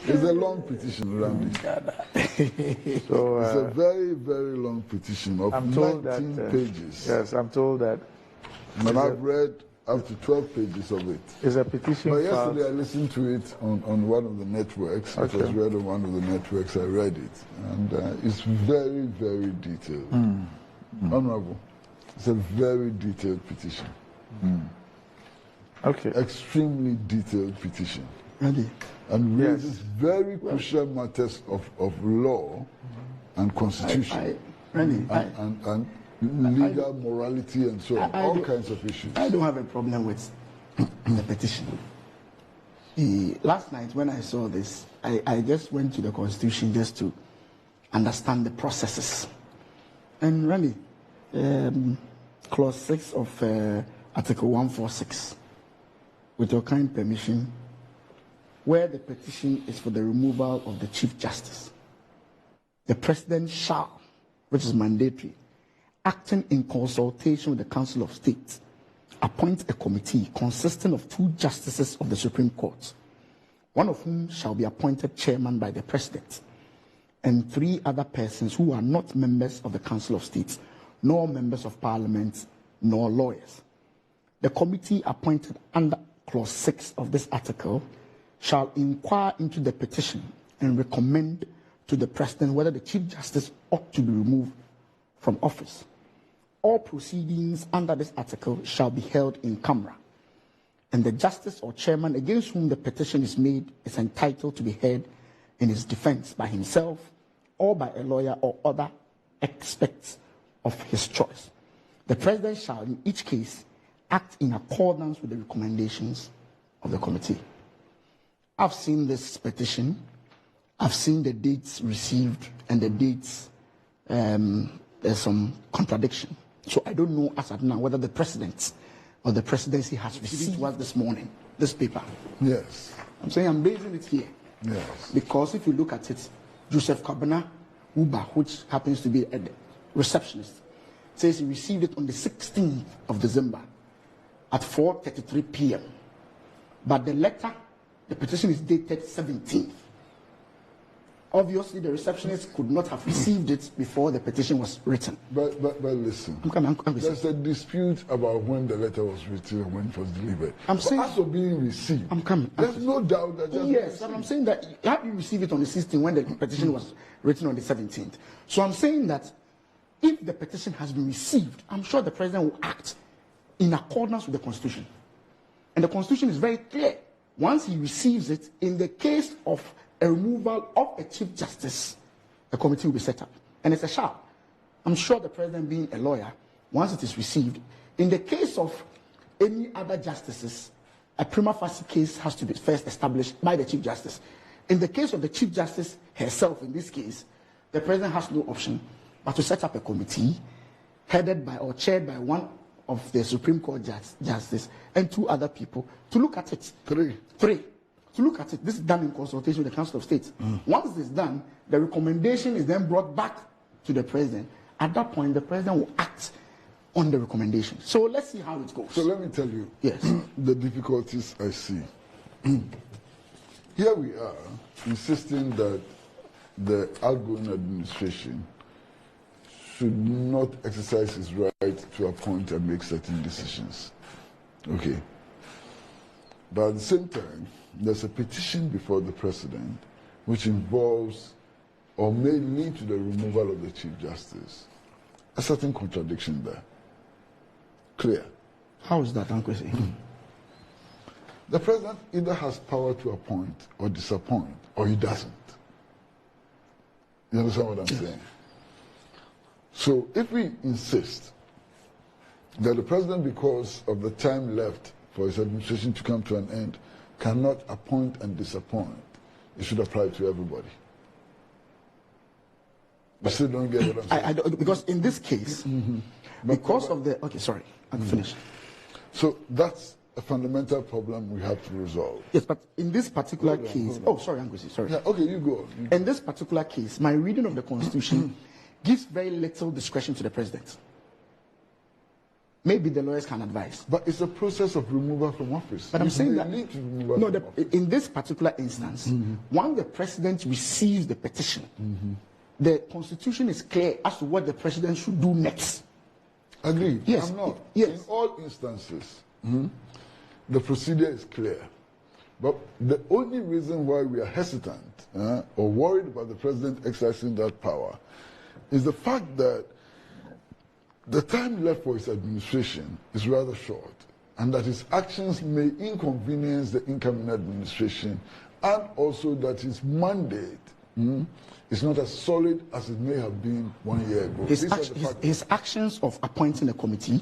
It's a long petition, Randy. So it's a very, very long petition of 19 pages. Yes, I'm told that. And I've read up to 12 pages of it. It's a petition. But yesterday I listened to it on one of the networks. Okay. It was read on one of the networks. I read it. And it's very, very detailed. Honorable, it's a very detailed petition. Okay. Extremely detailed petition. Ready? And raises very crucial matters of law and constitution. And legal morality and so on. All kinds of issues. I don't have a problem with the petition. Last night when I saw this, I just went to the Constitution just to understand the processes. And really, Clause 6 of Article 146, with your kind permission, where the petition is for the removal of the Chief Justice, the President shall, which is mandatory, acting in consultation with the Council of State, appoint a committee consisting of 2 justices of the Supreme Court, one of whom shall be appointed chairman by the President, and 3 other persons who are not members of the Council of State, nor members of Parliament, nor lawyers. The committee appointed under Clause 6 of this article shall inquire into the petition and recommend to the President whether the Chief Justice ought to be removed from office. All proceedings under this article shall be held in camera, and the justice or chairman against whom the petition is made is entitled to be heard in his defense by himself or by a lawyer or other expert of his choice. The President shall in each case act in accordance with the recommendations of the committee. I've seen this petition. I've seen the dates received and the dates. There's some contradiction. So I don't know as of now whether the President or the Presidency has received what this morning, this paper. Yes. I'm saying I'm basing it here. Yes. Because if you look at it, Joseph Kabana Uba, which happens to be a receptionist, says he received it on the 16th of December at 4:33 p.m. But the letter, the petition is dated 17th. Obviously, the receptionist could not have received it before the petition was written. But listen, there's a dispute about when the letter was written and when it was delivered. I'm saying, as of being received, there's no doubt that. Yes, but I'm saying that how you receive it on the 16th when the petition was written on the 17th. So I'm saying that if the petition has been received, I'm sure the President will act in accordance with the Constitution. And the Constitution is very clear. Once he receives it, in the case of a removal of a Chief Justice, a committee will be set up. And it's a shall. I'm sure the President, being a lawyer, once it is received, in the case of any other justices, a prima facie case has to be first established by the Chief Justice. In the case of the Chief Justice herself, in this case, the President has no option but to set up a committee headed by or chaired by one of the Supreme Court justice and 2 other people to look at it. 3. To look at it. This is done in consultation with the Council of State. Once it's done, the recommendation is then brought back to the President. At that point, the President will act on the recommendation. So let's see how it goes. So let me tell you yes. the difficulties I see. Here we are insisting that the outgoing administration should not exercise its right to appoint and make certain decisions. Okay. But at the same time, there's a petition before the President which involves or may lead to the removal of the Chief Justice. A certain contradiction there. Clear. How is that, Uncle? The President either has power to appoint or disappoint, or he doesn't. You understand what I'm saying? So if we insist that the President, because of the time left for his administration to come to an end, cannot appoint and disappoint, it should apply to everybody. I still don't get what I'm saying. I don't, because in this case, because of the... Okay, sorry, I'm finished. So that's a fundamental problem we have to resolve. Yes, but in this particular case... Oh, sorry, Angusi, sorry. Yeah, okay, you go. In this particular case, my reading of the Constitution gives very little discretion to the President. maybe the lawyers can advise. But it's a process of removal from office. But I'm saying that lead to removal no, from office. in this particular instance, once the president receives the petition, the constitution is clear as to what the president should do next. Agreed. Yes. I'm not. Yes. In all instances, the procedure is clear. But the only reason why we are hesitant or worried about the president exercising that power is the fact that the time left for his administration is rather short, and that his actions may inconvenience the incoming administration, and also that his mandate is not as solid as it may have been 1 year ago. His actions of appointing a committee,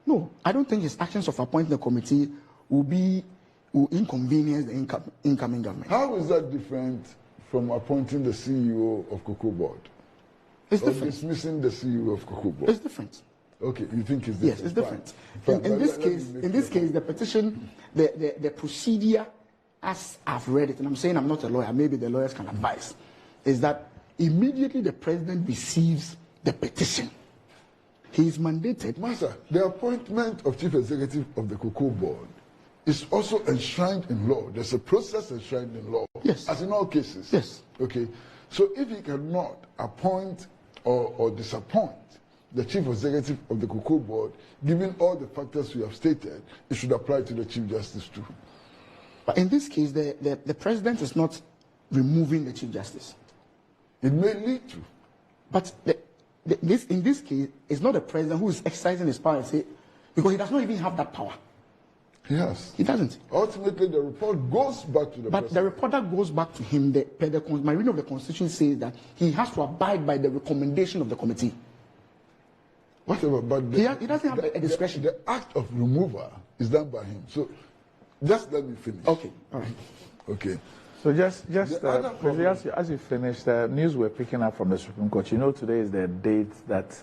no, I don't think his actions of appointing a committee will inconvenience the incoming government. How is that different from appointing the CEO of Cocoa Board? It's or different. dismissing the CEO of Cocoa Board? It's different. Okay, you think it's different? Yes, it's different. Fine. In this case, the petition, the procedure, as I've read it, and I'm saying I'm not a lawyer, maybe the lawyers can advise, is that immediately the president receives the petition, he is mandated. Master, the appointment of chief executive of the Cocoa Board is also enshrined in law. There's a process enshrined in law. Yes. As in all cases. Yes. Okay. So if he cannot appoint or disappoint the chief executive of the Cocoa Board, given all the factors we have stated, it should apply to the Chief Justice too. But in this case, the president is not removing the Chief Justice. It may lead to. But in this case, it's not the president who is exercising his power, because he does not even have that power. Yes. He doesn't. Ultimately, the report goes back to the But president. the reporter goes back to him. My reading of the Constitution says that he has to abide by the recommendation of the committee. Whatever, but He doesn't have a discretion. The act of removal is done by him. So just let me finish. Okay, all right. Okay. So just other problem- as you finish, the news we're picking up from the Supreme Court. You know, today is the date that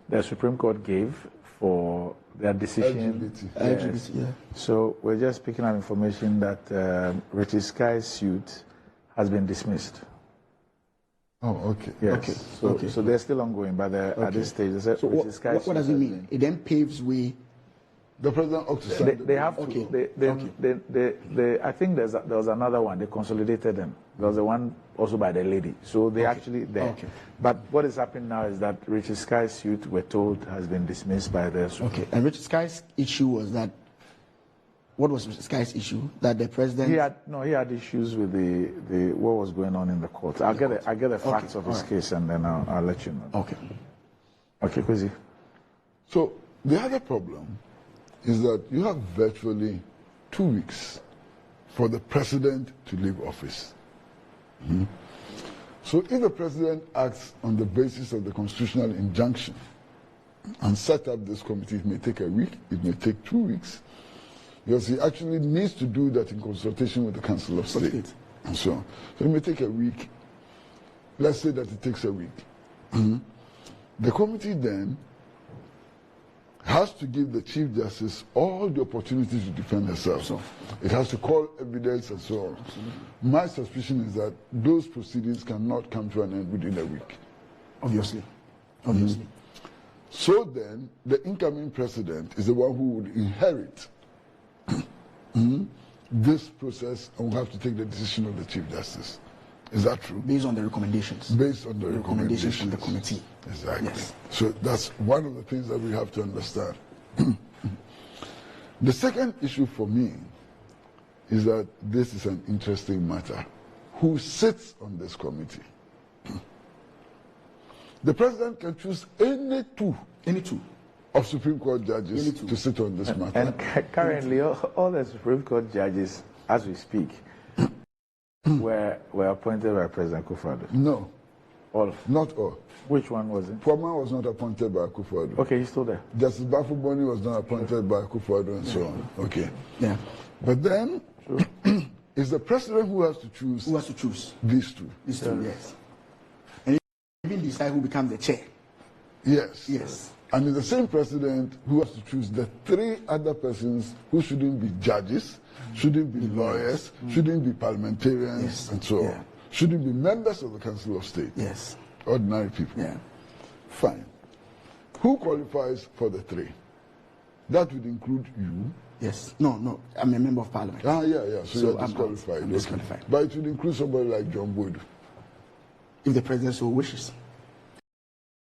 the Supreme Court gave for their decision. LGBT. Yeah. So we're just picking up information that Richard Sky's suit has been dismissed. Oh, okay. Yes. Okay. So they're still ongoing, but at this stage, they said So Richard Sky's what does suit it has mean? been- It then paves way. The president ought to sign They have to. Okay. I think there was another one. They consolidated them. There was a one also by the lady. So they actually there. Okay. But what is happening now is that Richard Sky's suit, we're told, has been dismissed by the Supreme. Okay. And Richard Sky's issue was that. What was Richard Sky's issue? That the president. He had issues with the what was going on in the court. I get the facts of his case, and then I'll let you know. Okay. Okay, Kwesi. So the other problem is that you have virtually 2 weeks for the president to leave office. So if the president acts on the basis of the constitutional injunction and set up this committee, it may take a week, it may take 2 weeks, because he actually needs to do that in consultation with the Council of State and so on. So it may take a week. Let's say that it takes a week. The committee then has to give the Chief Justice all the opportunities to defend herself. So it has to call evidence and so on. My suspicion is that those proceedings cannot come to an end within a week. Obviously. So then, the incoming president is the one who would inherit this process and will have to take the decision of the Chief Justice. Is that true? Based on the recommendations. Based on the recommendations from the committee. Exactly. Yes. So that's one of the things that we have to understand. The second issue for me is that this is an interesting matter. Who sits on this committee? The president can choose any two of Supreme Court judges to sit on this matter. And currently, all the Supreme Court judges, as we speak, were appointed by President Akufo-Addo. No, All. not all. Which one was it? Puama was not appointed by Akufo-Addo. Okay, he's still there. Justice Bafuboni was not appointed by Akufo-Addo and so on. Okay. Yeah. But then, it's the president who has to choose Who has to choose? these two. These two, yes. And even decide who becomes the chair. Yes. Yes. And it's the same president who has to choose the three other persons who shouldn't be judges, shouldn't be lawyers, shouldn't be parliamentarians, Yes. and so Yeah. on. Shouldn't be members of the Council of State. Yes. Ordinary people. Yeah. Fine. Who qualifies for the three? That would include you. Yes. No. I'm a member of parliament. Yeah. So you're I'm disqualified. I'm disqualified. But it would include somebody like John Boyd. If the president so wishes.